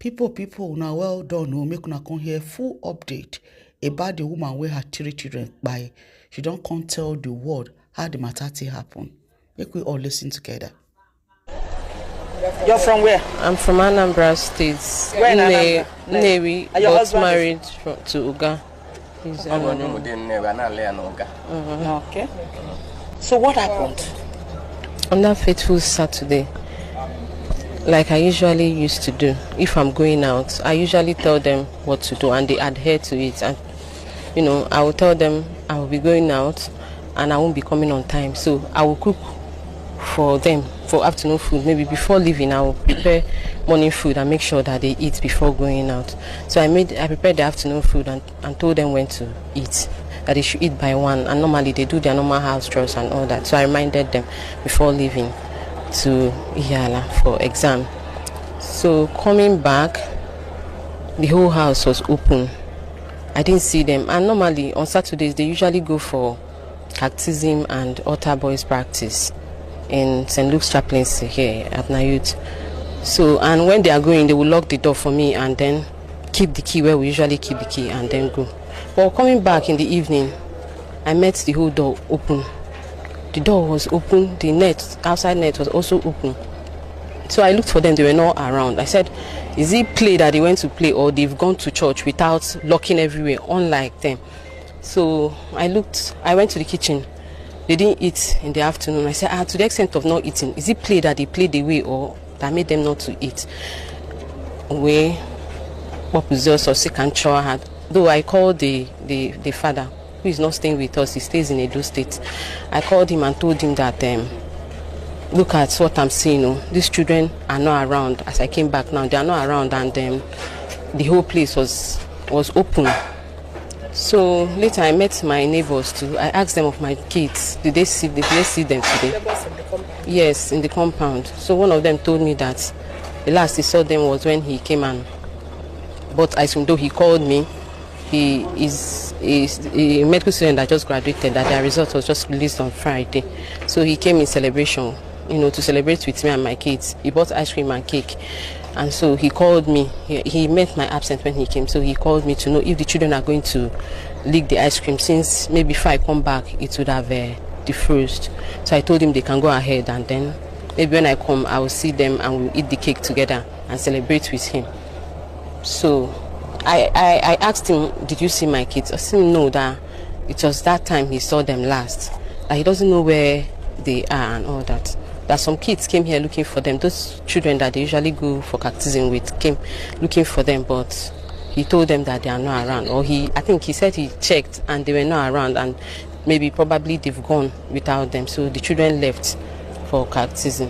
People, now well done. We'll make una come here full update about the woman where her 3 children by. She don't come tell the world how the matter happen. Make we all listen together. You're from where? I'm from Anambra State. Where in Anambra? Nnewi, but married to Uga. He's Okay. So what happened? On that fateful Saturday, like I usually used to do, if I'm going out, I usually tell them what to do and they adhere to it. And I will tell them I will be going out and I won't be coming on time. So I will cook for them for afternoon food. Maybe before leaving, I will prepare morning food and make sure that they eat before going out. So I prepared the afternoon food and told them when to eat, that they should eat by 1. And normally they do their normal house chores and all that. So I reminded them before leaving to Iyala for exam. So coming back, the whole house was open. I didn't see them. And normally on Saturdays they usually go for baptism and altar boys practice in St. Luke's chaplaincy here at Nayut. So, and when they are going, they will lock the door for me and then keep the key where we usually keep the key and then go. But coming back in the evening, I met the whole door open. The door was open, the outside net was also open. So I looked for them, they were not around. I said, is it play that they went to play or they've gone to church without locking everywhere, unlike them? So I went to the kitchen. They didn't eat in the afternoon. I said, to the extent of not eating, is it play that they played away or that made them not to eat? What was or sick and sure had. Though I called the father, who is not staying with us, he stays in Edo State. I called him and told him that, look at what I'm seeing. These children are not around. As I came back now, they are not around, and the whole place was open. So later I met my neighbors too. I asked them of my kids. Did they see them today? Yes, in the compound. So one of them told me that the last he saw them was when he came and bought ice cream. Though he called me, he is a medical student that just graduated, that their result was just released on Friday. So he came in celebration, to celebrate with me and my kids. He bought ice cream and cake. And so he called me. He met my absence when he came. So he called me to know if the children are going to lick the ice cream, since maybe if I come back, it would have defrosted. So I told him they can go ahead, and then maybe when I come, I will see them and we'll eat the cake together and celebrate with him. So I asked him, did you see my kids? I said no, that it was that time he saw them last. That he doesn't know where they are and all that. That some kids came here looking for them. Those children that they usually go for baptism with came looking for them, but he told them that they are not around. Or I think he said he checked and they were not around, and probably they've gone without them. So the children left for baptism.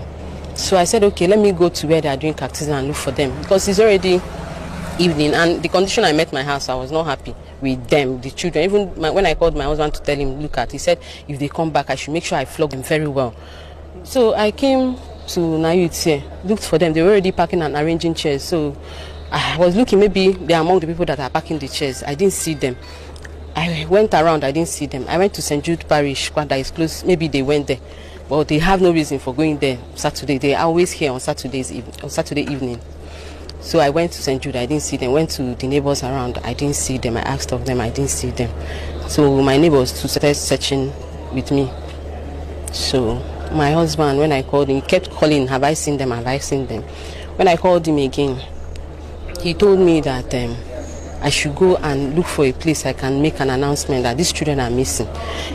So I said, okay, let me go to where they are doing baptism and look for them, because it's already evening, and the condition I met my house, I was not happy with them, the children. Even when I called my husband to tell him, he said if they come back, I should make sure I flog them very well. So I came to Nayut here, looked for them. They were already packing and arranging chairs. So I was looking, maybe they are among the people that are packing the chairs. I didn't see them. I went around, I didn't see them. I went to St. Jude Parish, that is close. Maybe they went there. But they have no reason for going there Saturday. They are always here on Saturday evening. So I went to St. Jude, I didn't see them. Went to the neighbors around, I didn't see them. I asked of them, I didn't see them. So my neighbors started searching with me. So my husband, when I called him, he kept calling, have I seen them, have I seen them? When I called him again, he told me that I should go and look for a place I can make an announcement that these children are missing.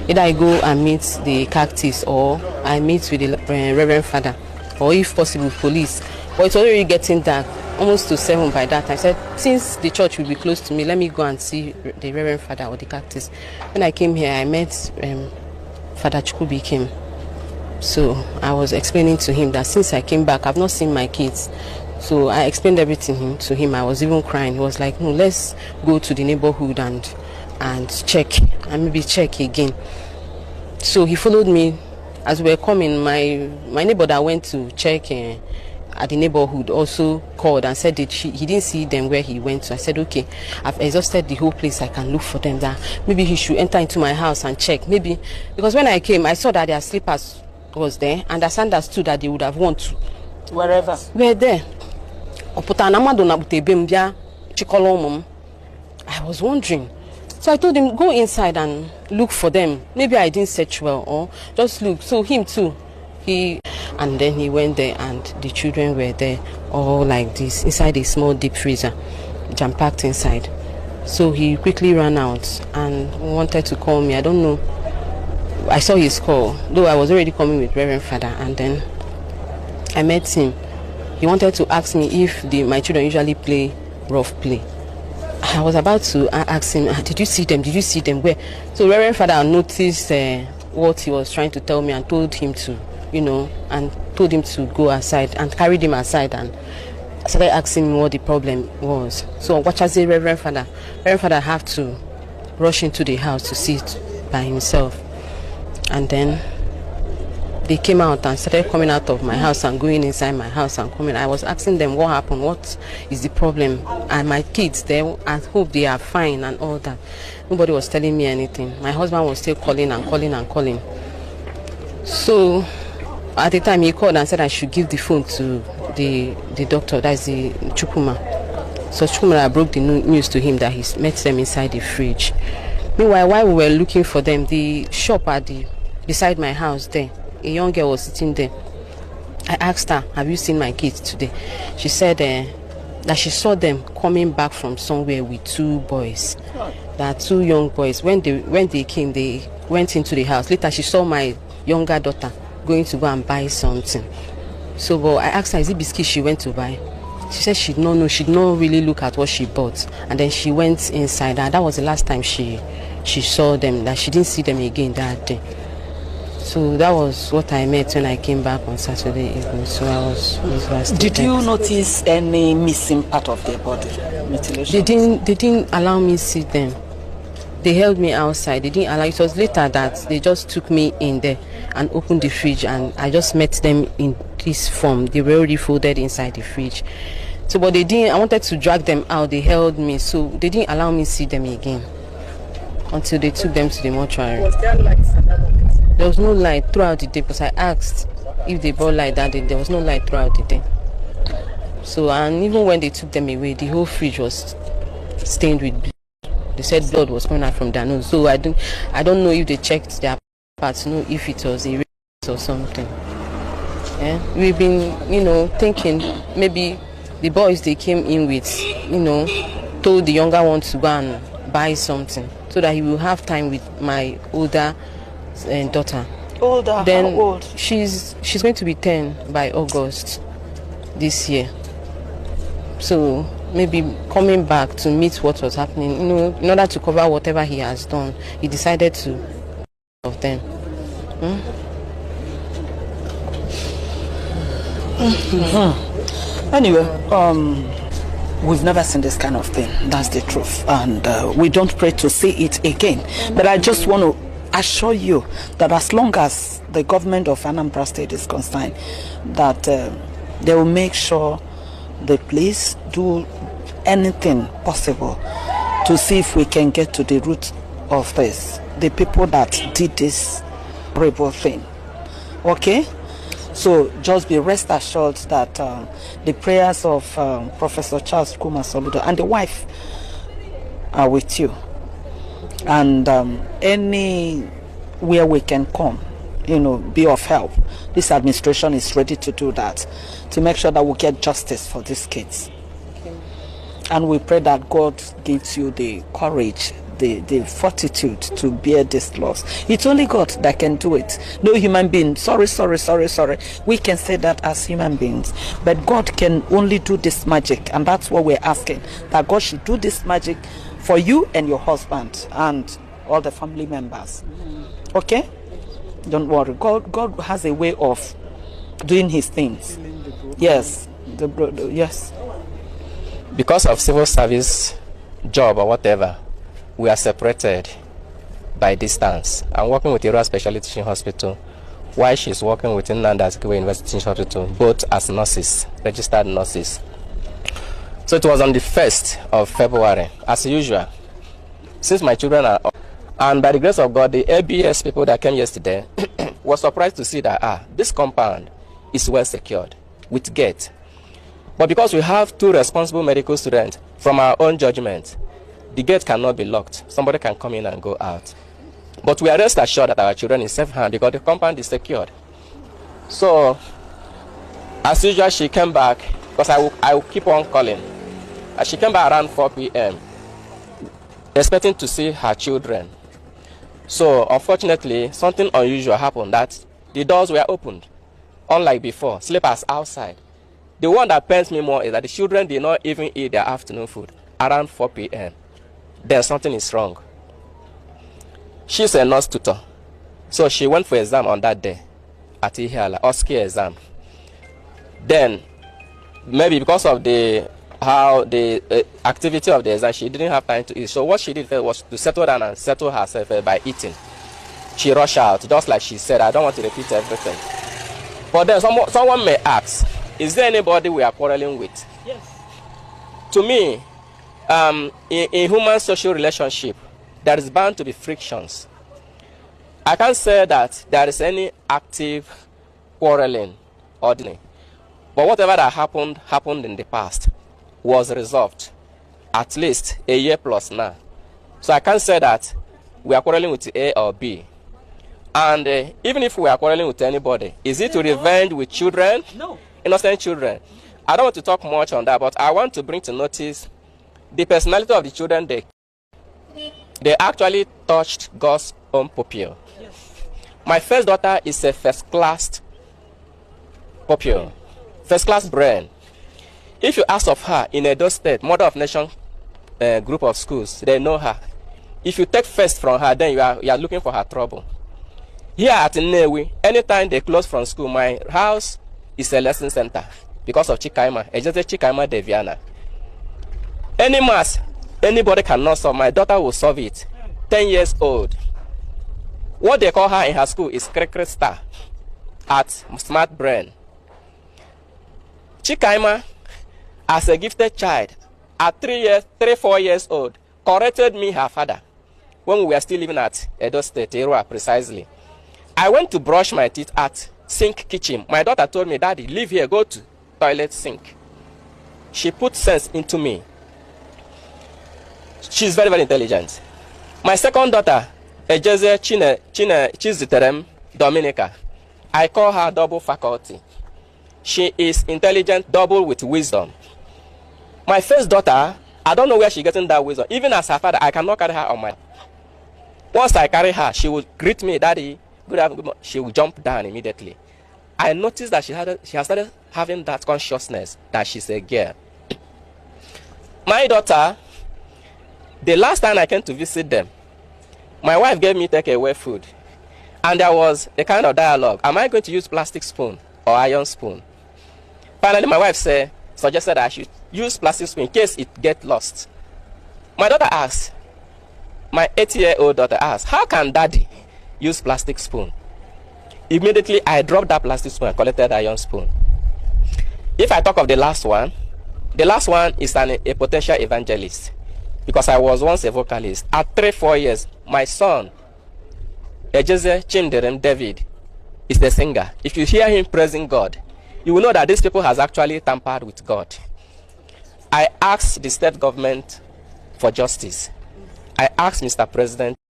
Either I go and meet the cactus, or I meet with the Reverend Father, or if possible, police. But it's already getting dark, almost to 7 by that time. I said, since the church will be close to me, let me go and see the Reverend Father or the cactus. When I came here, I met Father Chukubi came. So I was explaining to him that since I came back, I've not seen my kids. So I explained everything to him. I was even crying. He was like, no, let's go to the neighborhood and check, and maybe check again. So he followed me. As we were coming, my neighbor that went to check at the neighborhood also called and said that he didn't see them where he went to. I said, okay, I've exhausted the whole place. I can look for them. That maybe he should enter into my house and check. Maybe, because when I came, I saw that their slippers was there, and I understood that they would have won to wherever were there. I was wondering. So I told him, go inside and look for them. Maybe I didn't search well, or just look. So him too. And then he went there, and the children were there, all like this, inside a small deep freezer, jam-packed inside. So he quickly ran out and wanted to call me. I don't know. I saw his call, though I was already coming with Reverend Father, and then I met him. He wanted to ask me if my children usually play rough play. I was about to ask him, did you see them? Did you see them? Where? So Reverend Father noticed what he was trying to tell me and told him to, and told him to go aside, and carried him aside and started asking me what the problem was. So what I say, Reverend Father have to rush into the house to see it by himself. And then they came out and started coming out of my house and going inside my house and coming. I was asking them what happened, what is the problem, and my kids there, I hope they are fine and all that. Nobody was telling me anything. My husband was still calling and calling and calling. So at the time he called and said I should give the phone to the doctor, that's the Chukuma. So Chukuma broke the news to him that he met them inside the fridge. Meanwhile, while we were looking for them, the shop beside my house there, a young girl was sitting there. I asked her, have you seen my kids today? She said that she saw them coming back from somewhere with two boys. There are two young boys. When they came, they went into the house. Later, she saw my younger daughter going to go and buy something. So but I asked her, is it biscuit she went to buy? She said she did not know. She did not really look at what she bought. And then she went inside. And that was the last time she saw them, that she didn't see them again that day. So that was what I met when I came back on Saturday evening. So I was devastated. Did you notice any missing part of their body? Mutilation? They didn't allow me to see them. They held me outside. They didn't allow. It was later that they just took me in there and opened the fridge, and I just met them in this form. They were already folded inside the fridge. So but they didn't. I wanted to drag them out. They held me, so they didn't allow me to see them again until they took them to the mortuary. Was there light at that moment? There was no light throughout the day, because I asked if they brought light that day. There was no light throughout the day. So, and even when they took them away, the whole fridge was stained with blood. They said blood was coming out from their nose. So I don't know if they checked their parts to know if it was a rape or something. Yeah? We've been, thinking maybe the boys they came in with, told the younger one to go and buy something so that he will have time with my older daughter. Older? Then how old? She's going to be 10 by August this year. So maybe coming back to meet what was happening, in order to cover whatever he has done, he decided to of them. Anyway, we've never seen this kind of thing. That's the truth, and we don't pray to see it again. But I just want to assure you that as long as the government of Anambra State is concerned, that they will make sure the police do anything possible to see if we can get to the root of this, the people that did this horrible thing. Okay? So just be rest assured that the prayers of Professor Charles Kuma Soludo and the wife are with you. And anywhere we can come, be of help. This administration is ready to do that, to make sure that we get justice for these kids. Okay. And we pray that God gives you the courage, the fortitude to bear this loss. It's only God that can do it. No human being. Sorry. We can say that as human beings. But God can only do this magic. And that's what we're asking. That God should do this magic for you and your husband and all the family members. Okay? Don't worry. God has a way of doing his things. Yes. Yes. Because of civil service job or whatever, we are separated by distance. I'm working with Ira Specialty Teaching Hospital, while she's working with Nnamdi Azikiwe University Teaching Hospital, both as nurses, registered nurses. So it was on the 1st of February, as usual. Since my children are up, and by the grace of God, the ABS people that came yesterday was surprised to see that this compound is well secured with gate. But because we have 2 responsible medical students, from our own judgment, the gate cannot be locked. Somebody can come in and go out. But we are rest assured that our children is safe hand because the compound is secured. So, as usual, she came back, because I will keep on calling. And she came back around 4 p.m., expecting to see her children. So, unfortunately, something unusual happened, that the doors were opened. Unlike before, sleepers outside. The one that pains me more is that the children did not even eat their afternoon food around 4 p.m. Then something is wrong. She's a nurse tutor. So she went for exam on that day at Ihiala, OSCE exam. Then, maybe because of the activity of the exam, she didn't have time to eat. So what she did was to settle down and settle herself by eating. She rushed out, just like she said. I don't want to repeat everything. But then someone may ask, is there anybody we are quarreling with? Yes. To me, in human social relationship, there is bound to be frictions. I can't say that there is any active quarreling or dealing. But whatever that happened in the past was resolved, at least a year plus now. So I can't say that we are quarreling with A or B. And even if we are quarreling with anybody, is it to revenge with children? No. Innocent children. I don't want to talk much on that, but I want to bring to notice the personality of the children. They actually touched God's own pupil. Yes. My first daughter is a first-class pupil, first-class brain. If you ask of her in Edo State, Mother of Nation group of schools, they know her. If you take first from her, then you are looking for her trouble. Here at Nnewi, anytime they close from school, my house is a lesson center because of Chikaima, Ejeze Chikaima Deviana. Any mass anybody cannot solve, my daughter will solve it. 10 years old. What they call her in her school is Cricket Star at Smart Brain. Chikaima, as a gifted child, at 4 years old, corrected me, her father, when we were still living at Edo State, Erua precisely. I went to brush my teeth at Sink Kitchen. My daughter told me, Daddy, leave here, go to toilet sink. She put sense into me. She's very, very intelligent. My second daughter, Ejeze Chiziterem Dominica, I call her double faculty. She is intelligent, double with wisdom. My first daughter, I don't know where she's getting that wisdom. Even as her father, I cannot carry her on my... Once I carry her, she will greet me, Daddy, good afternoon. She will jump down immediately. I noticed that she has started having that consciousness that she's a girl. My daughter, the last time I came to visit them, my wife gave me takeaway food. And there was a kind of dialogue. Am I going to use plastic spoon or iron spoon? Finally, my wife suggested that I should use plastic spoon in case it gets lost. My daughter asked, my 8-year-old daughter asked, how can Daddy use plastic spoon? Immediately, I dropped that plastic spoon and collected iron spoon. If I talk of the last one is a potential evangelist. Because I was once a vocalist. At 3-4 years, my son, Ejeze Chinderem David, is the singer. If you hear him praising God, you will know that these people has actually tampered with God. I asked the state government for justice. I asked Mr. President